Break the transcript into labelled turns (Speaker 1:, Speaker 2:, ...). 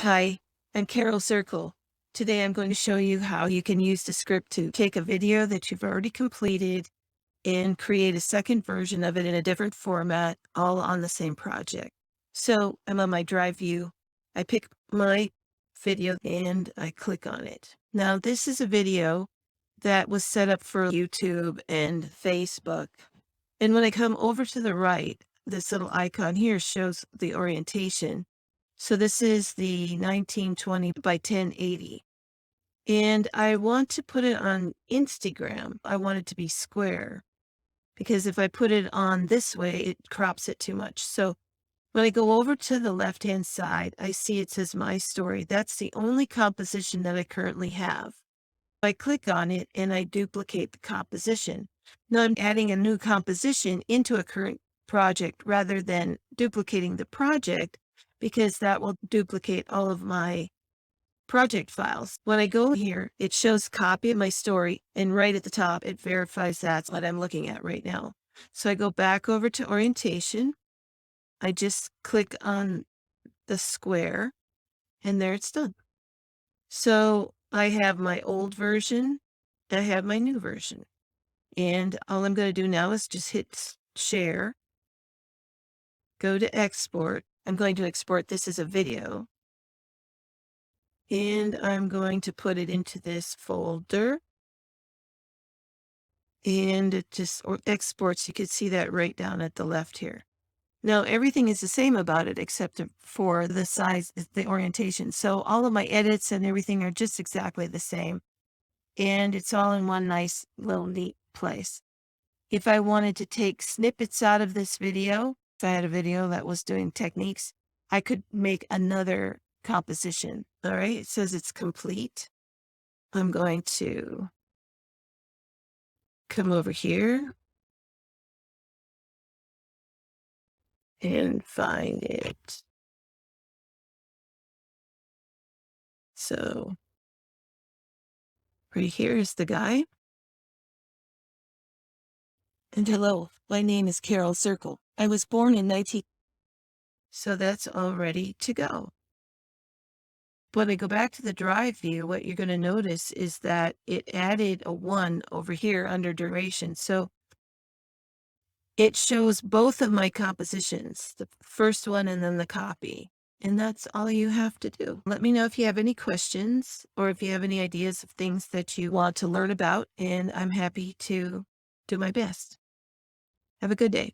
Speaker 1: Hi, I'm Carol Zirkle. Today I'm going to show you how you can use Descript to take a video that you've already completed and create a second version of it in a different format, all on the same project. So I'm on my drive view. I pick my video and I click on it. Now this is a video that was set up for YouTube and Facebook. And when I come over to the right, this little icon here shows the orientation. So this is the 1920 by 1080. And I want to put it on Instagram. I want it to be square because if I put it on this way, it crops it too much. So when I go over to the left-hand side, I see it says My Story. That's the only composition that I currently have. I click on it and I duplicate the composition. Now I'm adding a new composition into a current project rather than duplicating the project because that will duplicate all of my project files. When I go here, it shows copy of my story and right at the top, it verifies that's what I'm looking at right now. So I go back over to orientation. I just click on the square and there it's done. So I have my old version, I have my new version. And all I'm going to do now is just hit share, go to export. I'm going to export this as a video. And I'm going to put it into this folder. And it just exports. You can see that right down at the left here. Now, everything is the same about it except for the size, the orientation. So all of my edits and everything are just exactly the same. And it's all in one nice little neat place. If I wanted to take snippets out of this video, if I had a video that was doing techniques, I could make another composition. All right, it says it's complete. I'm going to come over here and find it. So right here is the guy. And hello, my name is Carol Zirkle. I was born in 19... So that's all ready to go. When I go back to the drive view, what you're going to notice is that it added a 1 over here under duration. So it shows both of my compositions, the first one and then the copy. And that's all you have to do. Let me know if you have any questions or if you have any ideas of things that you want to learn about, and I'm happy to do my best. Have a good day.